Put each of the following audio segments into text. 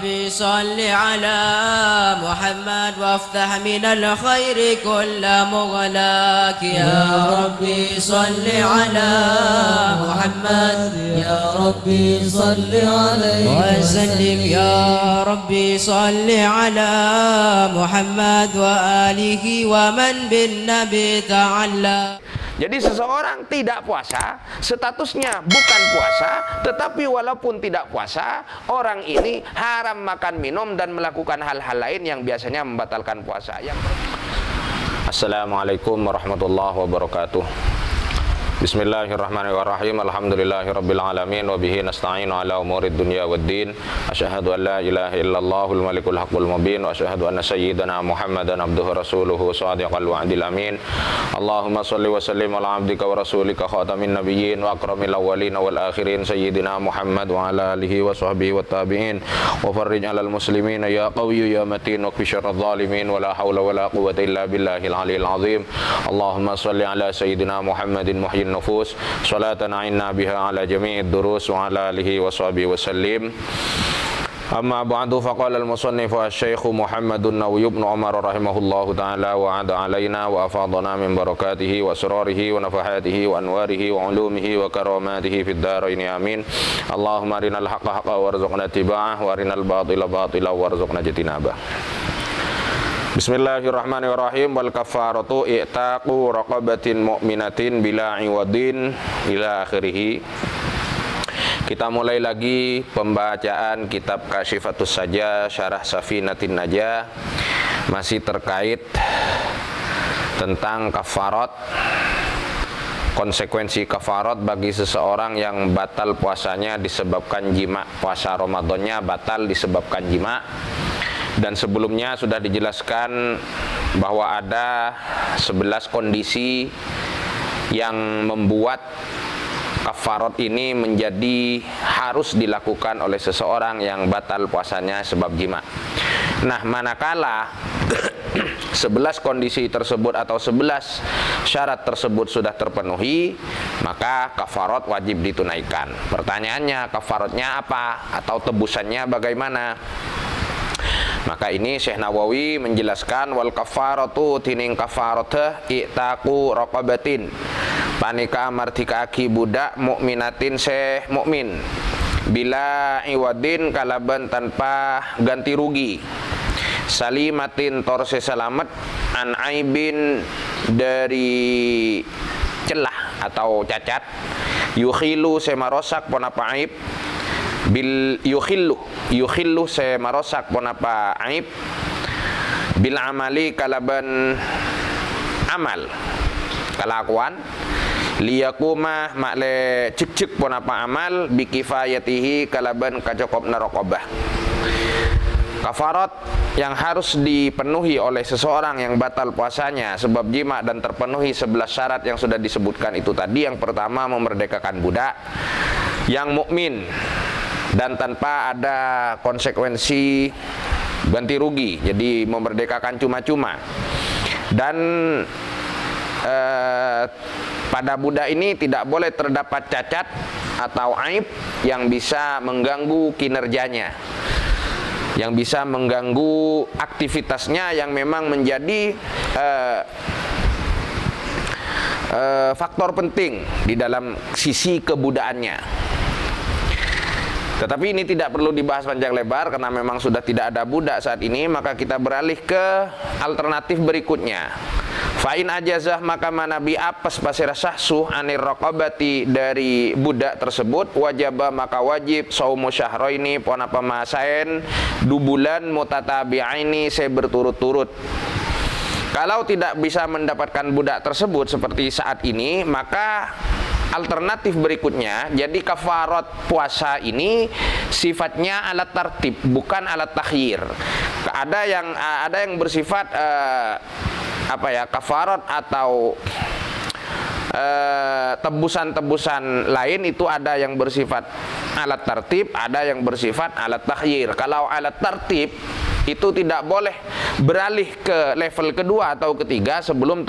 ربي صل على محمد وافتح من الخير كل مغلاك يا ربي صل على محمد يا ربي صل عليه وسلم يا ربي صل على محمد وآله ومن بالنبي تعالى. Jadi seseorang tidak puasa, statusnya bukan puasa, tetapi walaupun tidak puasa, orang ini haram makan minum dan melakukan hal-hal lain yang biasanya membatalkan puasa. Assalamualaikum warahmatullahi wabarakatuh. Bismillahirrahmanirrahim. Alhamdulillahirabbil alamin wa bihi nasta'inu ala umurid dunya waddin. Asyhadu an la ilaha illallahul malikul haqqul mubin wa asyhadu anna sayyidana Muhammadan abduhu rasuluhu shadiqal wa'dil amin. Allahumma shalli wa sallim ala abdika wa rasulika khatamin nabiyyin wa akramil awwalin wal akhirin sayyidina Muhammad wa ala alihi wa sahbihi wat tabi'in wa farrij 'alal muslimin ya qawiyyu ya matin wa qfi syarradh zalimin wa la haula wa la quwwata illa billahil aliyyil azim. Allahumma shalli ala sayyidina Muhammadin muhyin nufus salatan a'inna biha ala jami'id durus wa ala alihi wa sahbihi wa sallim. Amma ba'du, faqala al-musannif asy-syaikh Muhammadun Nawawi ibn Umar rahimahullahu ta'ala wa 'ada alaina wa afadana min barakatihi wa asrarihi wa nafahatihi wa anwarihi wa ulumihi wa karamatihi fid dharain amin. Allahumma arinal haqqa haqqan warzuqna ittiba'ah wa arinal batila batila warzuqna ijtinabah. Bismillahirrahmanirrahim. Wal kafaratu i'taqu raqabatin mu'minatin bila iwadin ila akhirih. Kita mulai lagi pembacaan kitab Kasyifatus Sajah Syarah Safinatin Najah, masih terkait tentang kafarat, konsekuensi kafarat bagi seseorang yang batal puasanya disebabkan jima. Puasa Ramadannya batal disebabkan jima. Dan sebelumnya sudah dijelaskan bahwa ada 11 kondisi yang membuat kafarat ini menjadi harus dilakukan oleh seseorang yang batal puasanya sebab jima. Nah, manakala 11 kondisi tersebut atau 11 syarat tersebut sudah terpenuhi, maka kafarat wajib ditunaikan. Pertanyaannya, kafaratnya apa atau tebusannya bagaimana? Maka ini Syekh Nawawi menjelaskan wal kafaratu tining kafaratah i'taqu raqabatin, panika mardikaaki budak mukminatin se mukmin bila iwadin kalaban tanpa ganti rugi, salimatin torse selamat an aibin dari celah atau cacat, yukhilu semarosak ponapa aib, bil yukhillu se marosak ponapa aib, bil amali kalaban amal kelakuan, liyakuma makle cek ponapa amal bikifayatihi kalaban kacokop narokobah. Kafarat yang harus dipenuhi oleh seseorang yang batal puasanya sebab jima dan terpenuhi 11 syarat yang sudah disebutkan itu tadi. Yang pertama, memerdekakan budak yang mukmin dan tanpa ada konsekuensi ganti rugi, jadi memerdekakan cuma-cuma. Dan pada budak ini tidak boleh terdapat cacat atau aib yang bisa mengganggu kinerjanya, yang bisa mengganggu aktivitasnya yang memang menjadi faktor penting di dalam sisi kebudaannya. Tetapi ini tidak perlu dibahas panjang lebar karena memang sudah tidak ada budak saat ini. Maka kita beralih ke alternatif berikutnya. Fa'in ajazah maka manabi apes pasir sahsuh anir raqabati dari budak tersebut, wajaba maka wajib saumu syahraini ponapa masain 2 bulan mutatabi'aini se berturut-turut. Kalau tidak bisa mendapatkan budak tersebut seperti saat ini, maka alternatif berikutnya, jadi kafarat puasa ini sifatnya alat tartib, bukan alat takhyir. Ada yang bersifat kafarat atau tebusan-tebusan lain itu ada yang bersifat alat tartib, ada yang bersifat alat takhyir. Kalau alat tartib itu tidak boleh beralih ke level kedua atau ketiga sebelum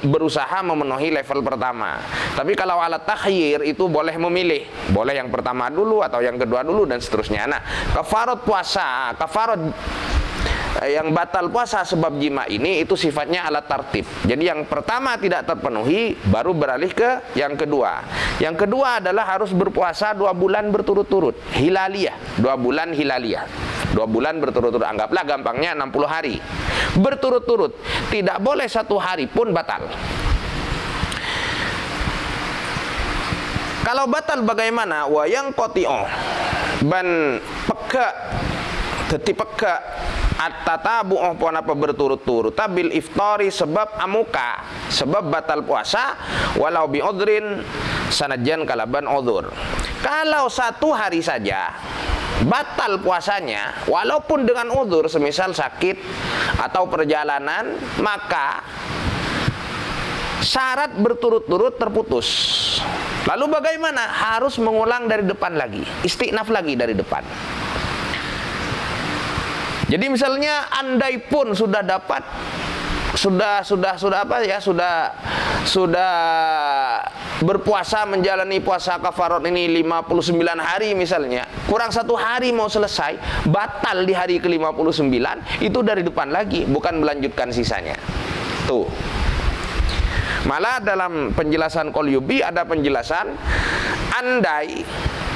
berusaha memenuhi level pertama. Tapi kalau alat takhyir itu boleh memilih, boleh yang pertama dulu atau yang kedua dulu dan seterusnya. Nah, kafarat puasa, kafarat yang batal puasa sebab jima ini itu sifatnya alat tartib. Jadi yang pertama tidak terpenuhi, baru beralih ke yang kedua. Yang kedua adalah harus berpuasa 2 bulan berturut-turut, hilaliyah, 2 bulan hilaliyah, 2 bulan berturut-turut. Anggaplah gampangnya 60 hari berturut-turut. Tidak boleh 1 hari pun batal. Kalau batal bagaimana? Wa yang qati'u ban peka teti peka at-tatabu'u pon apa berturut-turut tabil iftari sebab amuka, sebab batal puasa walau bi udhrin sanajan kalaban udhur. Kalau 1 hari saja batal puasanya walaupun dengan udhur, semisal sakit atau perjalanan, maka syarat berturut-turut terputus. Lalu bagaimana? Harus mengulang dari depan lagi, istiqnaf lagi dari depan. Jadi misalnya andai pun sudah dapat sudah berpuasa menjalani puasa kafarat ini 59 hari misalnya, kurang 1 hari mau selesai, batal di hari ke-59, itu dari depan lagi, bukan melanjutkan sisanya. Tuh. Malah dalam penjelasan Qolyubi ada penjelasan, andai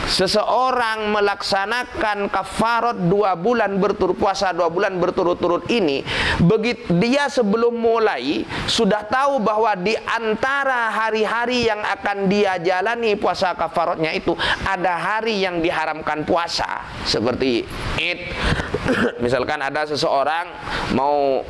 seseorang melaksanakan kafarat 2 bulan puasa 2 bulan berturut-turut ini, begitu dia sebelum mulai sudah tahu bahwa di antara hari-hari yang akan dia jalani puasa kafaratnya itu ada hari yang diharamkan puasa, seperti Id. Misalkan ada seseorang mau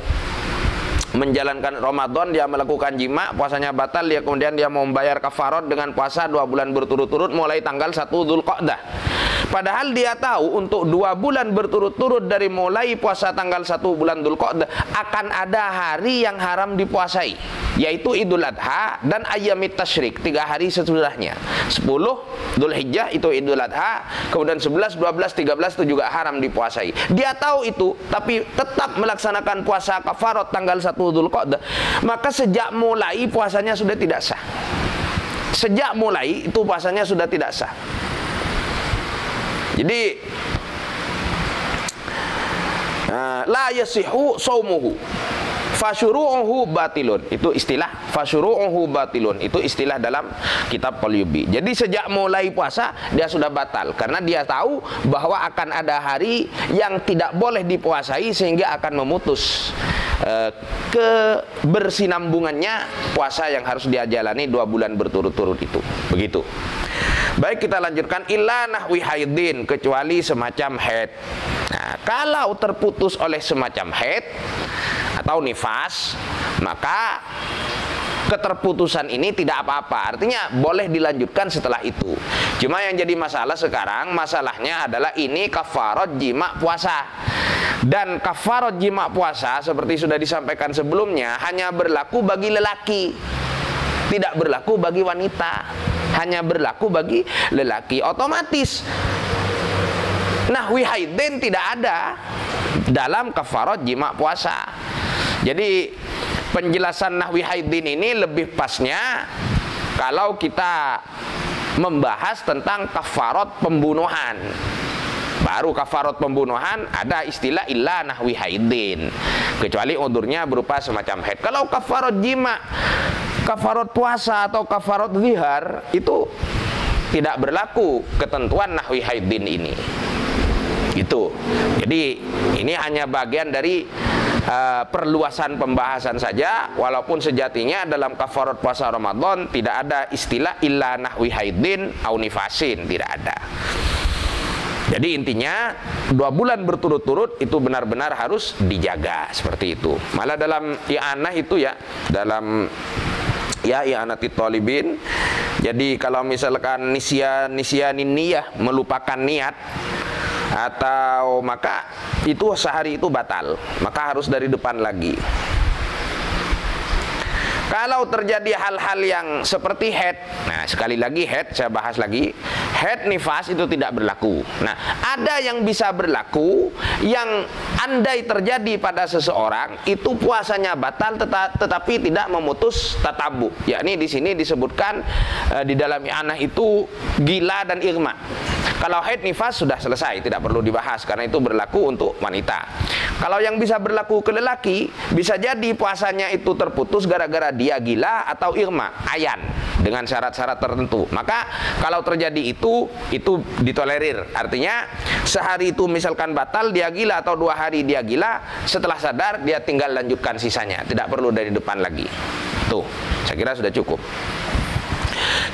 menjalankan Ramadan, dia melakukan jima, puasanya batal, dia kemudian dia mau membayar kafarat dengan puasa 2 bulan berturut-turut mulai tanggal 1 Dzulqa'dah. Padahal dia tahu untuk 2 bulan berturut-turut dari mulai puasa tanggal 1 bulan Dzulqa'dah akan ada hari yang haram dipuasai, yaitu Idul Adha dan Ayyamit Tasyrik, 3 hari sesudahnya. 10 Dzulhijjah itu Idul Adha, kemudian 11, 12, 13 itu juga haram dipuasai. Dia tahu itu, tapi tetap melaksanakan puasa kafarat tanggal 1 Dzulqa'dah, maka sejak mulai puasanya sudah tidak sah. Sejak mulai itu puasanya sudah tidak sah. Jadi la yasihu shaumuhu fasyuru'uhu batilun. Itu istilah fasyuru'uhu batilun. Itu istilah dalam kitab Qolyubi. Jadi sejak mulai puasa dia sudah batal karena dia tahu bahwa akan ada hari yang tidak boleh dipuasai sehingga akan memutus kebersinambungannya puasa yang harus dia jalani 2 bulan berturut-turut itu. Begitu. Baik, kita lanjutkan. Illa nahwi haidin, kecuali semacam haid. Nah, kalau terputus oleh semacam haid atau nifas, maka keterputusan ini tidak apa-apa. Artinya boleh dilanjutkan setelah itu. Cuma yang jadi masalah sekarang, masalahnya adalah ini kafarat jima puasa. Dan kafarat jima puasa seperti sudah disampaikan sebelumnya hanya berlaku bagi lelaki, tidak berlaku bagi wanita, hanya berlaku bagi lelaki. Otomatis nahwi haidin tidak ada dalam kafarat jima puasa. Jadi penjelasan nahwi haidin ini lebih pasnya kalau kita membahas tentang kafarat pembunuhan. Baru kafarat pembunuhan ada istilah illa nahwi haidin, kecuali udurnya berupa semacam haid. Kalau kafarat jima, kafarat puasa atau kafarat zihar itu tidak berlaku ketentuan nahwi haidin ini. Gitu. Jadi ini hanya bagian dari perluasan pembahasan saja, walaupun sejatinya dalam kafarat puasa Ramadan tidak ada istilah illa nahwi haidin au nifasin, tidak ada. Jadi intinya 2 bulan berturut-turut itu benar-benar harus dijaga seperti itu. Malah dalam i'anah itu ya, dalam i'anatit thalibin. Jadi kalau misalkan nisyanin niyah, melupakan niat, atau maka itu sehari itu batal, maka harus dari depan lagi. Kalau terjadi hal-hal yang seperti haid, nah sekali lagi haid, saya bahas lagi, haid nifas itu tidak berlaku. Nah, ada yang bisa berlaku yang andai terjadi pada seseorang itu puasanya batal tetapi tidak memutus tatabu. Yakni di sini disebutkan di dalam i'anah itu gila dan irma. Kalau haid nifas sudah selesai, tidak perlu dibahas karena itu berlaku untuk wanita. Kalau yang bisa berlaku ke lelaki, bisa jadi puasanya itu terputus gara-gara dia gila atau irma, ayan, dengan syarat-syarat tertentu. Maka kalau terjadi itu ditolerir. Artinya sehari itu misalkan batal dia gila atau 2 hari dia gila, setelah sadar dia tinggal lanjutkan sisanya, tidak perlu dari depan lagi. Tuh, saya kira sudah cukup.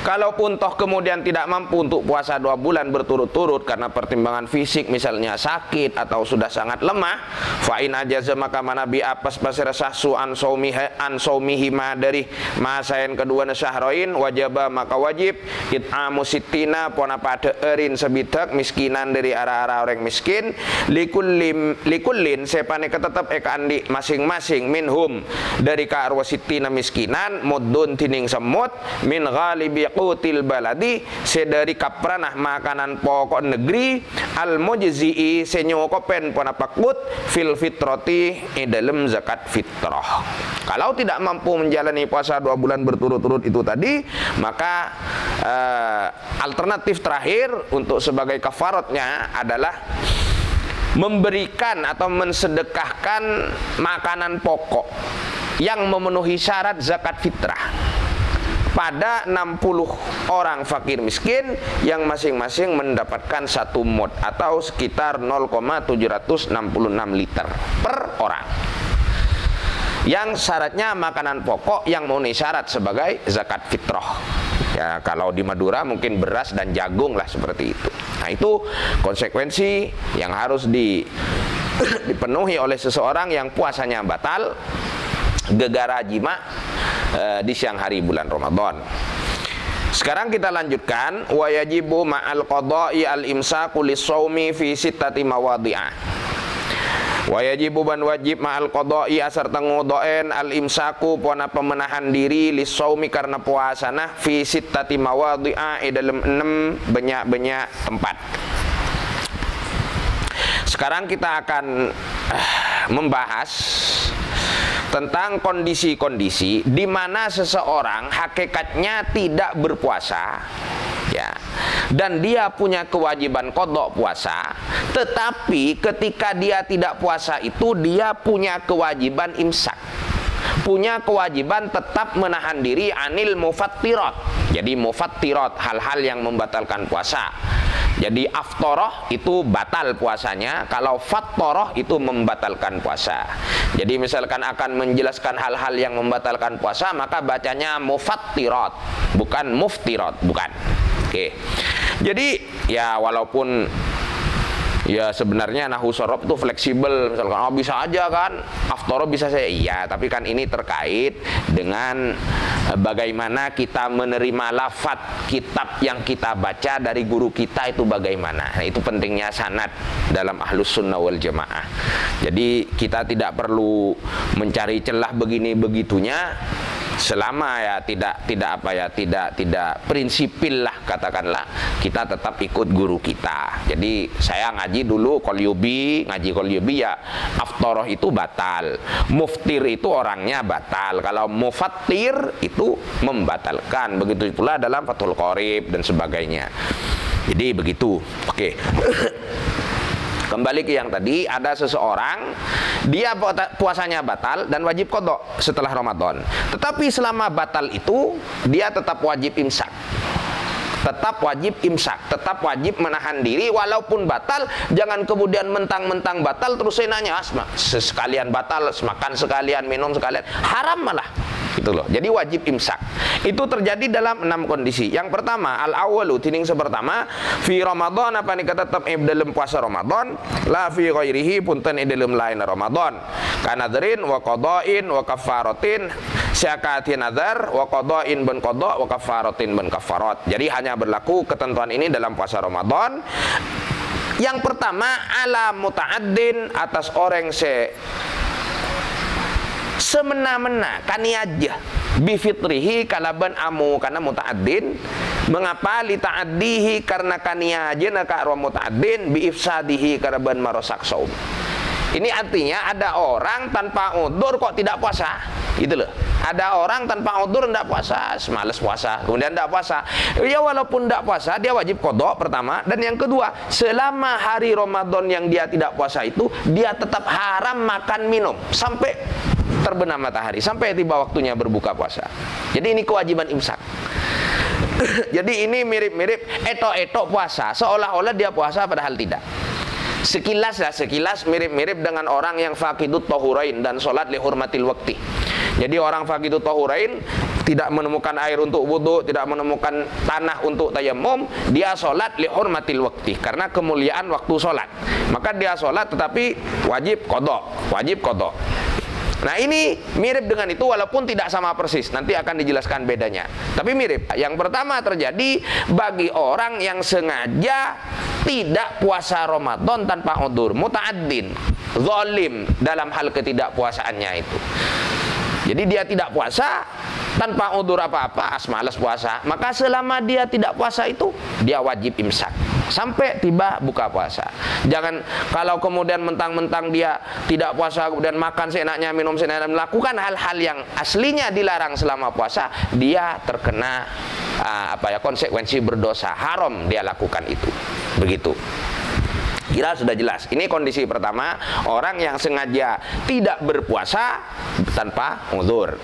Kalaupun toh kemudian tidak mampu untuk puasa 2 bulan berturut-turut karena pertimbangan fisik, misalnya sakit atau sudah sangat lemah, fa'in ajaza maka manabi apas pasir sahsu an saumihi ma dari masain kedua syahroin wajaba maka wajib it'amu sittina pona pada erin sebidak miskinan dari arah-arah orang miskin likullin sepane ketetap eka andi masing-masing minhum dari ka arwa sittina miskinan muddun tining semut min ghalibi qutil baladi sedari kapranah makanan pokok negeri al mujzi'i senyokopen pona pakut fil fitrati dalam zakat fitrah. Kalau tidak mampu menjalani puasa 2 bulan berturut-turut itu tadi, maka alternatif terakhir untuk sebagai kafaratnya adalah memberikan atau mensedekahkan makanan pokok yang memenuhi syarat zakat fitrah pada 60 orang fakir miskin yang masing-masing mendapatkan 1 mud atau sekitar 0,766 liter per orang. Yang syaratnya makanan pokok yang memenuhi syarat sebagai zakat fitrah. Ya, kalau di Madura mungkin beras dan jagung lah seperti itu. Nah, itu konsekuensi yang harus dipenuhi oleh seseorang yang puasanya batal gegara jima di siang hari bulan Ramadan. Sekarang kita lanjutkan wa yajibu ma'al qada'i al-imsaku lis-shaumi fi sittati mawadhi'ah. Wa yajibu ban wajib ma'al qada'i asar tengudoen al-imsaku pona pemenahan diri lis-shaumi karena puasana fi sittati mawadhi'ah dalam 6 banyak-banyak tempat. Sekarang kita akan membahas tentang kondisi-kondisi di mana seseorang hakikatnya tidak berpuasa, ya, dan dia punya kewajiban qadha puasa, tetapi ketika dia tidak puasa itu dia punya kewajiban imsak, punya kewajiban tetap menahan diri anil mufattirat. Jadi mufattirat hal-hal yang membatalkan puasa. Jadi aftoroh itu batal puasanya, kalau fattoroh itu membatalkan puasa. Jadi misalkan akan menjelaskan hal-hal yang membatalkan puasa, maka bacanya mufattirat, bukan muftirat, bukan. Oke. Jadi ya walaupun ya sebenarnya nahu sorob itu fleksibel, misalkan oh bisa aja kan, aftoroh bisa saya, iya, tapi kan ini terkait dengan bagaimana kita menerima lafadz kitab yang kita baca dari guru kita itu bagaimana. Nah, itu pentingnya sanad dalam ahlus sunnah wal jamaah. Jadi kita tidak perlu mencari celah begini begitunya, selama ya tidak prinsipil lah, katakanlah kita tetap ikut guru kita. Jadi saya ngaji dulu Qolyubi, ngaji Qolyubi ya aftoroh itu batal, muftir itu orangnya batal, kalau mufattir itu membatalkan. Begitu pula dalam Fathul Qorib dan sebagainya. Jadi begitu. Oke. Kembali ke yang tadi, ada seseorang dia puasanya batal dan wajib qadha setelah Ramadan. Tetapi selama batal itu dia tetap wajib imsak. Tetap wajib imsak, tetap wajib menahan diri walaupun batal. Jangan kemudian mentang-mentang batal terus saya nanya, sekalian batal, makan sekalian, minum sekalian, haram malah. Gitu loh. Jadi wajib imsak. Itu terjadi dalam 6 kondisi. Yang pertama, al-awwalu tining sepertama, fi Ramadan apa nih tetap dalam puasa Ramadan, la fi ghairihi punten dalam lain Ramadan. Kanadrin wa qada'in wa kafaratin, syakati nadar wa qada'in ban qada' wa kafaratin ban kafarat. Jadi hanya berlaku ketentuan ini dalam puasa Ramadan. Yang pertama, ala muta'addin atas orang semena-mena kani aja bifitrihi kalaban amu, karena muta'addin Mengapa? Li ta'addihi karena kaniajeuna ka arwah muta'addin bi ifsadihi karena ban marosak saum. Ini artinya ada orang tanpa udzur kok tidak puasa, gitu loh. Ada orang tanpa udzur tidak puasa, males puasa, kemudian tidak puasa. Ya walaupun tidak puasa, dia wajib qadha pertama, dan yang kedua, selama hari Ramadan yang dia tidak puasa itu, dia tetap haram makan minum sampai terbenam matahari, sampai tiba waktunya berbuka puasa. Jadi ini kewajiban imsak. Jadi ini mirip-mirip etok-etok puasa, seolah-olah dia puasa padahal tidak. Sekilas mirip-mirip dengan orang yang faqidut tahurain dan sholat li hurmatil waqti. Jadi orang faqidut tahurain tidak menemukan air untuk wudu, tidak menemukan tanah untuk tayammum, dia sholat li hurmatil waqti karena kemuliaan waktu sholat. Maka dia sholat tetapi wajib qadha. Nah ini mirip dengan itu walaupun tidak sama persis. Nanti akan dijelaskan bedanya. Tapi mirip. Yang pertama terjadi bagi orang yang sengaja tidak puasa Ramadan tanpa udzur, muta'addin, zalim dalam hal ketidakpuasaannya itu. Jadi dia tidak puasa tanpa udzur apa-apa, males puasa. Maka selama dia tidak puasa itu dia wajib imsak sampai tiba buka puasa. Jangan kalau kemudian mentang-mentang dia tidak puasa kemudian makan seenaknya, minum seenaknya, melakukan hal-hal yang aslinya dilarang selama puasa, dia terkena konsekuensi berdosa, haram dia lakukan itu. Begitu. Kira sudah jelas. Ini kondisi pertama, orang yang sengaja tidak berpuasa tanpa uzur.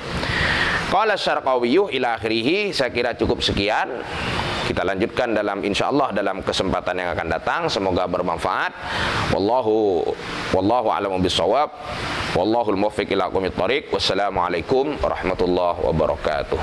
Qala Syarqawiyyu ila akhirih. Saya kira cukup sekian. Kita lanjutkan insyaallah dalam kesempatan yang akan datang. Semoga bermanfaat. Wallahu a'lamu bissawab. Wallahul muwaffiq ila aqwamit thoriq. Wassalamualaikum warahmatullahi wabarakatuh.